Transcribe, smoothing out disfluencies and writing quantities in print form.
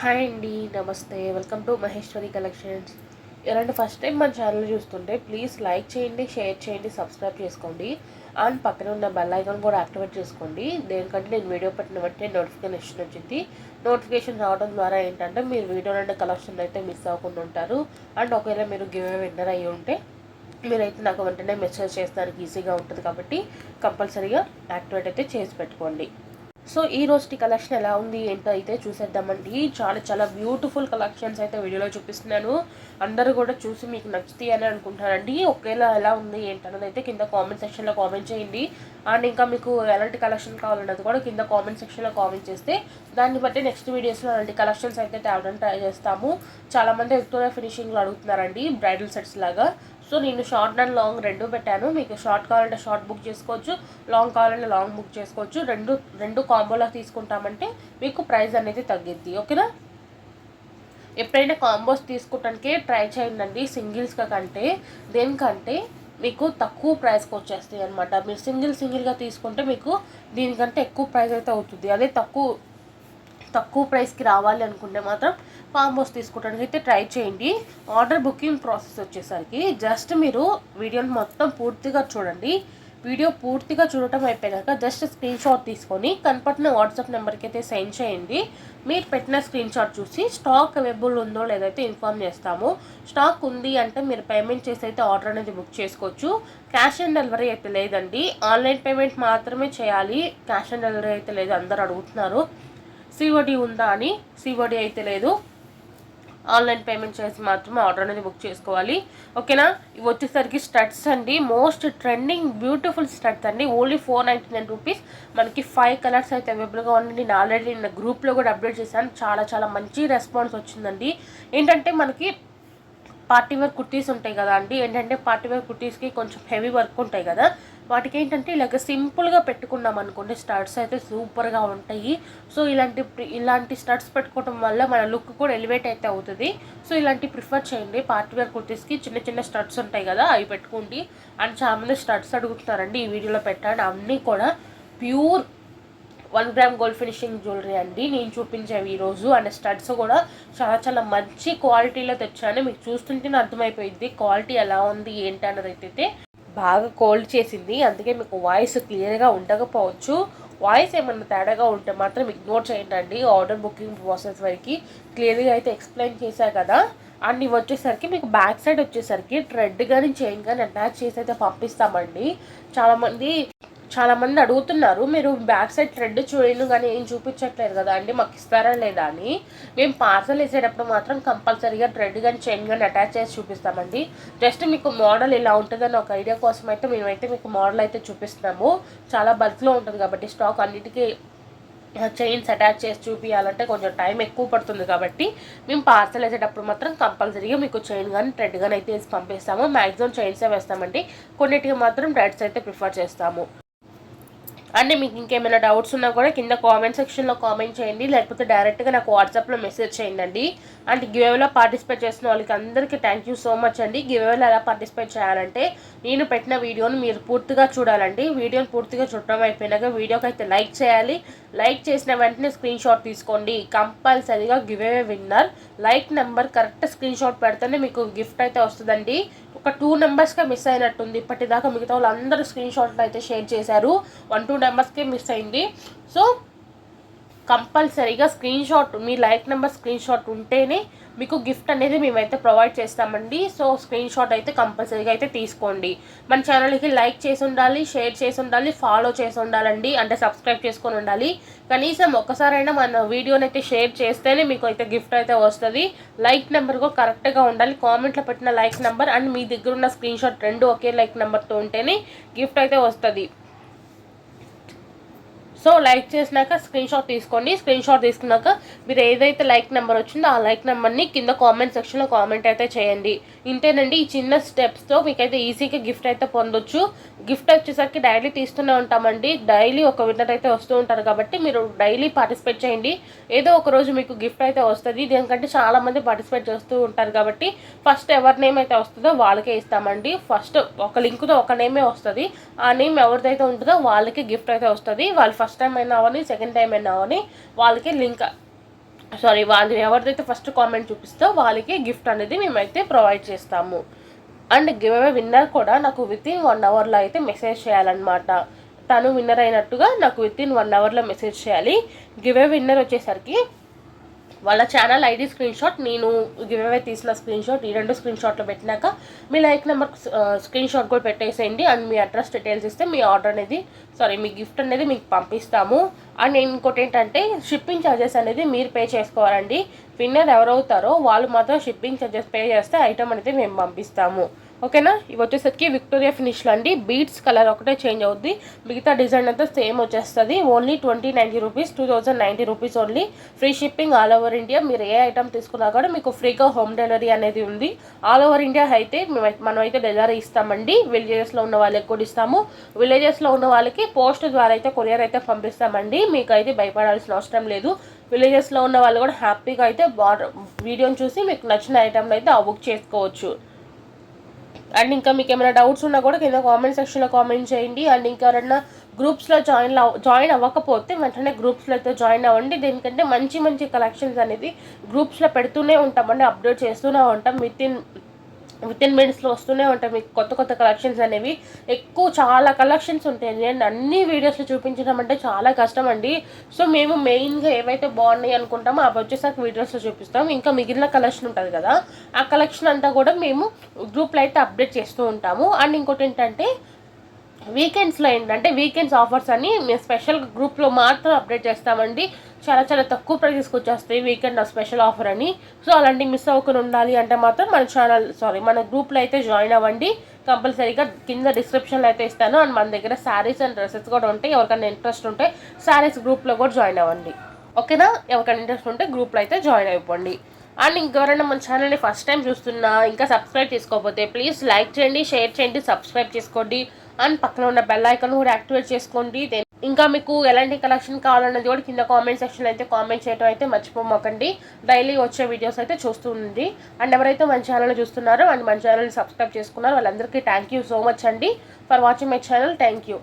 Hi అండి, నమస్తే. Welcome to Maheshwari collections. ఇలాంటి ఫస్ట్ టైం మన ఛానల్ చూస్తుంటే ప్లీజ్ లైక్ చేయండి, షేర్ చేయండి, సబ్స్క్రైబ్ చేసుకోండి. అండ్ పక్కన ఉన్న బెల్ ఐకాన్ కూడా యాక్టివేట్ చేసుకోండి. దేనికంటే నేను వీడియో పెట్టిన వెంటనే నోటిఫికేషన్ వచ్చింది. నోటిఫికేషన్ రావడం ద్వారా ఏంటంటే మీరు వీడియోలో కలెక్షన్ అయితే మిస్ అవ్వకుండా ఉంటారు. అండ్ ఒకవేళ మీరు గివ్ అవే విన్నర్ అయ్యి ఉంటే మీరైతే నాకు వెంటనే మెసేజ్ చేస్తానికి ఈజీగా ఉంటుంది కాబట్టి కంపల్సరీగా యాక్టివేట్ అయితే చేసి పెట్టుకోండి. సో ఈ రోజుటి కలెక్షన్ ఎలా ఉంది ఏంటో అయితే చూసేద్దామండి. చాలా చాలా బ్యూటిఫుల్ కలెక్షన్స్ అయితే వీడియోలో చూపిస్తున్నాను. అందరూ కూడా చూసి మీకు నచ్చుతాయి అని అనుకుంటానండి. ఒకేలా ఎలా ఉంది ఏంటన్నది అయితే కింద కామెంట్ సెక్షన్లో కామెంట్ చేయండి. అండ్ ఇంకా మీకు ఎలాంటి కలెక్షన్ కావాలన్నది కూడా కింద కామెంట్ సెక్షన్లో కామెంట్ చేస్తే దాన్ని బట్టి నెక్స్ట్ వీడియోస్లో అలాంటి కలెక్షన్స్ అయితే తేవడానికి ట్రై చేస్తాము. చాలామంది విక్టోరియా ఫినిషింగ్లో అడుగుతున్నారండి, బ్రైడల్ సెట్స్ లాగా. సో నేను షార్ట్ అండ్ లాంగ్ రెండు పెట్టాను. మీకు షార్ట్ కావాలంటే షార్ట్ బుక్ చేసుకోవచ్చు, లాంగ్ కావాలంటే లాంగ్ బుక్ చేసుకోవచ్చు. రెండు కాంబోలో తీసుకుంటామంటే మీకు ప్రైస్ అనేది తగ్గిద్ది. ఓకేనా? ఎప్పుడైనా కాంబోస్ తీసుకుంటానికే ట్రై చేయండి సింగిల్స్గా కంటే. దేనికంటే మీకు తక్కువ ప్రైస్కి వచ్చేస్తాయి అనమాట. మీరు సింగిల్గా తీసుకుంటే మీకు దీనికంటే ఎక్కువ ప్రైస్ అయితే అవుతుంది. అదే తక్కువ ప్రైస్కి రావాలి అనుకుంటే మాత్రం కాంబోస్ తీసుకోవడానికి అయితే ట్రై చేయండి. ఆర్డర్ బుకింగ్ ప్రాసెస్ వచ్చేసరికి జస్ట్ మీరు వీడియోని మొత్తం పూర్తిగా చూడండి. వీడియో పూర్తిగా చూడటం అయిపోయాక జస్ట్ స్క్రీన్ షాట్ తీసుకొని కనపడిన వాట్సాప్ నెంబర్కి అయితే సెండ్ చేయండి. మీరు పెట్టిన స్క్రీన్ షాట్ చూసి స్టాక్ అవైలబుల్ ఉందో లేదైతే ఇన్ఫామ్ చేస్తాము. స్టాక్ ఉంది అంటే మీరు పేమెంట్ చేసి అయితే ఆర్డర్ అనేది బుక్ చేసుకోవచ్చు. క్యాష్ ఆన్ డెలివరీ అయితే లేదండి, ఆన్లైన్ పేమెంట్ మాత్రమే చేయాలి. క్యాష్ ఆన్ డెలివరీ అయితే లేదు, అందరు అడుగుతున్నారు. సిఓడి ఉందా అని. సిఓడి అయితే లేదు, ఆన్లైన్ పేమెంట్ చేసి మాత్రమే ఆర్డర్ అనేది బుక్ చేసుకోవాలి. ఓకేనా? ఇవి వచ్చేసరికి స్టడ్స్ అండి, మోస్ట్ ట్రెండింగ్ బ్యూటిఫుల్ స్టడ్స్ అండి. Only 499 rupees. మనకి 5 కలర్స్ అయితే అవైలబుల్గా ఉండండి. నేను ఆల్రెడీ నిన్న గ్రూప్లో కూడా అప్డేట్ చేశాను. చాలా చాలా మంచి రెస్పాన్స్ వచ్చిందండి. ఏంటంటే మనకి పార్టీ వేర్ కుర్తీస్ ఉంటాయి కదా అండి. ఏంటంటే పార్టీ వేర్ కుర్తీస్కి కొంచెం హెవీ వర్క్ ఉంటాయి కదా, వాటికి ఏంటంటే ఇలాగ సింపుల్గా పెట్టుకున్నాం అనుకోండి స్టడ్స్ అయితే సూపర్గా ఉంటాయి. సో ఇలాంటి స్టడ్స్ పెట్టుకోవడం వల్ల మన లుక్ కూడా ఎలివేట్ అయితే అవుతుంది. సో ఇలాంటి ప్రిఫర్ చేయండి. పార్టీ వేర్ కుర్తీస్కి చిన్న చిన్న స్టడ్స్ ఉంటాయి కదా, అవి పెట్టుకోండి. అండ్ చాలామంది స్టడ్స్ అడుగుతున్నారండి, ఈ వీడియోలో పెట్టాను. అన్నీ కూడా pure 1 gram gold finishing jewellery అండి నేను చూపించేవి ఈరోజు. అండ్ స్టడ్స్ కూడా చాలా చాలా మంచి క్వాలిటీలో తెచ్చాను. మీకు చూస్తుంటేనే అర్థమైపోయింది క్వాలిటీ ఎలా ఉంది ఏంటి అన్నది. అయితే బాగా కోల్డ్ చేసింది, అందుకే మీకు వాయిస్ క్లియర్గా ఉండకపోవచ్చు. వాయిస్ ఏమన్నా తేడాగా ఉంటే మాత్రం ఇగ్నోర్ చేయండి. ఆర్డర్ బుకింగ్ ప్రాసెస్ వరకు క్లియర్గా అయితే ఎక్స్ప్లెయిన్ చేశా కదా. అండ్ ఇవి వచ్చేసరికి మీకు బ్యాక్ సైడ్ వచ్చేసరికి థ్రెడ్ కానీ చైన్ కానీ అటాచ్ చేసి అయితే పంపిస్తామండి. చాలామంది అడుగుతున్నారు, మీరు బ్యాక్ సైడ్ థ్రెడ్ చూడను కానీ ఏం చూపించట్లేదు కదా అండి, మాకు ఇస్తారా లేదా అని. మేము పార్సల్ వేసేటప్పుడు మాత్రం కంపల్సరీగా థ్రెడ్ కానీ చైన్ కానీ అటాచ్ చేసి చూపిస్తామండి. జస్ట్ మీకు మోడల్ ఇలా ఉంటుందని ఒక ఐడియా కోసం అయితే మేమైతే మీకు మోడల్ అయితే చూపిస్తున్నాము. చాలా బల్క్లో ఉంటుంది కాబట్టి స్టాక్ అన్నిటికీ చైన్స్ అటాచ్ చేసి చూపించాలంటే కొంచెం టైం ఎక్కువ పడుతుంది కాబట్టి మేము పార్సల్ వేసేటప్పుడు మాత్రం కంపల్సరీగా మీకు చైన్ కానీ థ్రెడ్ కానీ అయితే వేసి పంపిస్తాము. మ్యాక్సిమం చైన్సే వేస్తామండి, కొన్నిటికి మాత్రం థ్రెడ్స్ అయితే ప్రిఫర్ చేస్తాము. అంటే మీకు ఇంకేమైనా డౌట్స్ ఉన్నా కూడా కింద కామెంట్ సెక్షన్లో కామెంట్ చేయండి, లేకపోతే డైరెక్ట్గా నాకు వాట్సాప్లో మెసేజ్ చేయండి. అండ్ గివ్వేలో పార్టిసిపేట్ చేసిన వాళ్ళకి అందరికీ థ్యాంక్ యూ సో మచ్ అండి. గివ్వేలో ఎలా పార్టిసిపేట్ చేయాలంటే నేను పెట్టిన వీడియోని మీరు పూర్తిగా చూడాలండి. వీడియోని పూర్తిగా చూడటం అయిపోయినాక వీడియోకి అయితే లైక్ చేయాలి. లైక్ చేసిన వెంటనే స్క్రీన్ షాట్ తీసుకోండి. కంపల్సరీగా giveaway winner like number correct screenshot పెడితేనే మీకు గిఫ్ట్ అయితే వస్తుందండి. ఒక 2 నెంబర్స్గా మిస్ అయినట్టుంది ఇప్పటిదాకా, మిగతా వాళ్ళు అందరూ స్క్రీన్ షాట్లు అయితే షేర్ చేశారు. 1-2 నెంబర్స్కే మిస్ అయింది. సో కంపల్సరీగా స్క్రీన్ షాట్, మీ లైక్ నెంబర్ స్క్రీన్ షాట్ ఉంటేనే మీకు గిఫ్ట్ అనేది మేమైతే ప్రొవైడ్ చేస్తామండి. సో స్క్రీన్ షాట్ అయితే కంపల్సరీగా అయితే తీసుకోండి. మన ఛానల్కి లైక్ చేసి ఉండాలి, షేర్ చేసి ఉండాలి, ఫాలో చేసి ఉండాలండి. అంటే సబ్స్క్రైబ్ చేసుకొని ఉండాలి. కనీసం ఒక్కసారైనా మన వీడియోని అయితే షేర్ చేస్తేనే మీకు అయితే గిఫ్ట్ అయితే వస్తుంది. లైక్ నెంబర్ కూడా కరెక్ట్గా ఉండాలి. కామెంట్లో పెట్టిన లైక్ నెంబర్ అండ్ మీ దగ్గర ఉన్న స్క్రీన్ షాట్ రెండు ఒకే లైక్ నెంబర్తో ఉంటేనే గిఫ్ట్ అయితే వస్తుంది. సో లైక్ చేసినాక స్క్రీన్ షాట్ తీసుకోండి. స్క్రీన్ షాట్ తీసుకున్నాక మీరు ఏదైతే లైక్ నెంబర్ వచ్చిందో ఆ లైక్ నెంబర్ని కింద కామెంట్ సెక్షన్లో కామెంట్ అయితే చేయండి. ఇంతేనండి, ఈ చిన్న స్టెప్స్తో మీకైతే ఈజీగా గిఫ్ట్ అయితే పొందొచ్చు. గిఫ్ట్ వచ్చేసరికి డైలీ తీస్తూనే ఉంటామండి. డైలీ ఒక విన్నర్ అయితే వస్తూ ఉంటారు కాబట్టి మీరు డైలీ పార్టిసిపేట్ చేయండి. ఏదో ఒక రోజు మీకు గిఫ్ట్ అయితే వస్తుంది. దీనికంటే చాలామంది పార్టిసిపేట్ చేస్తూ ఉంటారు కాబట్టి ఫస్ట్ ఎవరి నేమ్ అయితే వస్తుందో వాళ్ళకే ఇస్తామండి. ఫస్ట్ ఒక లింక్తో ఒక నేమే వస్తుంది. ఆ నేమ్ ఎవరిదైతే ఉంటుందో వాళ్ళకి గిఫ్ట్ అయితే వస్తుంది. వాళ్ళు ఫస్ట్ టైం అయినా అవని సెకండ్ టైం అయినా అవని వాళ్ళకి సారీ, వాళ్ళు ఎవరిదైతే ఫస్ట్ కామెంట్ చూపిస్తో వాళ్ళకి గిఫ్ట్ అనేది మేమైతే ప్రొవైడ్ చేస్తాము. అండ్ గివ్ అవే విన్నర్ కూడా నాకు విత్ ఇన్ 1 అవర్లో అయితే మెసేజ్ చేయాలన్నమాట. తను విన్నర్ అయినట్టుగా నాకు విత్ ఇన్ 1 అవర్లో మెసేజ్ చేయాలి. గివ్ అవే విన్నర్ వచ్చేసరికి వాళ్ళ ఛానల్ ఐడి స్క్రీన్ షాట్, నేను గివ్ అవే తీసిన స్క్రీన్ షాట్, ఈ 2 స్క్రీన్ షాట్లో పెట్టినాక మీ లైక్ నెంబర్ స్క్రీన్ షాట్ కూడా పెట్టేసేయండి. అండ్ మీ అడ్రస్ డీటెయిల్స్ ఇస్తే మీ ఆర్డర్ అనేది మీ గిఫ్ట్ అనేది మీకు పంపిస్తాము. అండ్ ఇంకోటి ఏంటంటే షిప్పింగ్ ఛార్జెస్ అనేది మీరు పే చేసుకోవాలండి. విన్నర్ ఎవరవుతారో వాళ్ళు మాత్రం షిప్పింగ్ ఛార్జెస్ పే చేస్తే ఐటమ్ అనేది మేము పంపిస్తాము. ఓకేనా. ఇవి వచ్చేసరికి విక్టోరియా ఫినిష్లో అండి. బీడ్స్ కలర్ ఒకటే చేంజ్ అవుద్ది, మిగతా డిజైన్ అంతా సేమ్ వచ్చేస్తుంది. Only 2090 rupees, 2090 rupees only. Free shipping all over India. మీరు ఏ ఐటమ్ తీసుకున్నా కూడా మీకు ఫ్రీగా హోమ్ డెలివరీ అనేది ఉంది. ఆల్ ఓవర్ ఇండియా అయితే మనమైతే డెలివరీ ఇస్తామండి. విలేజెస్లో ఉన్న వాళ్ళకి కూడా ఇస్తాము. విలేజెస్లో ఉన్న వాళ్ళకి పోస్ట్ ద్వారా అయితే కొరియర్ అయితే పంపిస్తామండి. మీకు అయితే భయపడాల్సిన అవసరం లేదు. విలేజెస్లో ఉన్న వాళ్ళు కూడా హ్యాపీగా అయితే వీడియోని చూసి మీకు నచ్చిన ఐటమ్లు అయితే బుక్ చేసుకోవచ్చు. అండ్ ఇంకా మీకు ఏమైనా డౌట్స్ ఉన్నా కూడా కింద కామెంట్ సెక్షన్లో కామెంట్ చేయండి. అండ్ ఇంకా ఎవరైనా గ్రూప్స్లో జాయిన్ అవ్వకపోతే వెంటనే గ్రూప్స్లో అయితే జాయిన్ అవ్వండి. దీనికంటే మంచి మంచి కలెక్షన్స్ అనేది గ్రూప్స్లో పెడుతూనే ఉంటామండి, అప్డేట్ చేస్తూనే ఉంటాం. విత్ ఇన్ మినిట్స్లో వస్తూనే ఉంటాయి మీకు కొత్త కొత్త కలెక్షన్స్ అనేవి. చాలా కలెక్షన్స్ ఉంటాయి అండ్ అన్ని వీడియోస్లో చూపించడం అంటే చాలా కష్టం అండి. సో మేము మెయిన్గా ఏవైతే బాగున్నాయి అనుకుంటామో అవి వచ్చేసరికి వీడియోస్లో చూపిస్తాం. ఇంకా మిగిలిన కలెక్షన్ ఉంటుంది కదా, ఆ కలెక్షన్ అంతా కూడా మేము గ్రూప్లో అయితే అప్డేట్ చేస్తూ ఉంటాము. అండ్ ఇంకోటి ఏంటంటే వీకెండ్స్లో ఏంటంటే వీకెండ్స్ ఆఫర్స్ అని మేము స్పెషల్ గ్రూప్లో మాత్రం అప్డేట్ చేస్తామండి. చాలా చాలా తక్కువ ప్రైజెస్కి వచ్చేస్తాయి వీకెండ్ స్పెషల్ ఆఫర్ అని. సో అలాంటి మిస్ అవ్వకుండా ఉండాలి అంటే మాత్రం మన గ్రూప్లో అయితే జాయిన్ అవ్వండి. కంపల్సరీగా కింద డిస్క్రిప్షన్లో అయితే ఇస్తాను. అండ్ మన దగ్గర శారీస్ అండ్ డ్రెస్సెస్ కూడా ఉంటాయి. ఎవరికైనా ఇంట్రెస్ట్ ఉంటే శారీస్ గ్రూప్లో కూడా జాయిన్ అవ్వండి. ఓకేనా. ఎవరికైనా ఇంట్రెస్ట్ ఉంటే గ్రూప్లో అయితే జాయిన్ అయిపోండి. అండ్ ఇంకెవరైనా మన ఛానల్ని ఫస్ట్ టైం చూస్తున్నా ఇంకా సబ్స్క్రైబ్ చేసుకోకపోతే ప్లీజ్ లైక్ చేయండి, షేర్ చేయండి, సబ్స్క్రైబ్ చేసుకోండి. అండ్ పక్కన ఉన్న బెల్ ఐకాన్ కూడా యాక్టివేట్ చేసుకోండి. ఇంకా మీకు ఎలాంటి కలెక్షన్ కావాలన్నది కూడా కింద కామెంట్ సెక్షన్లో అయితే కామెంట్ చేయడం అయితే మర్చిపోమాకండి. డైలీ వచ్చే వీడియోస్ అయితే చూస్తూ ఉంది. అండ్ ఎవరైతే మన ఛానల్ చూస్తున్నారో అండ్ మన ఛానల్ని సబ్స్క్రైబ్ చేసుకున్నారో వాళ్ళందరికీ థ్యాంక్ యూ సో మచ్ అండి for watching my channel. Thank you.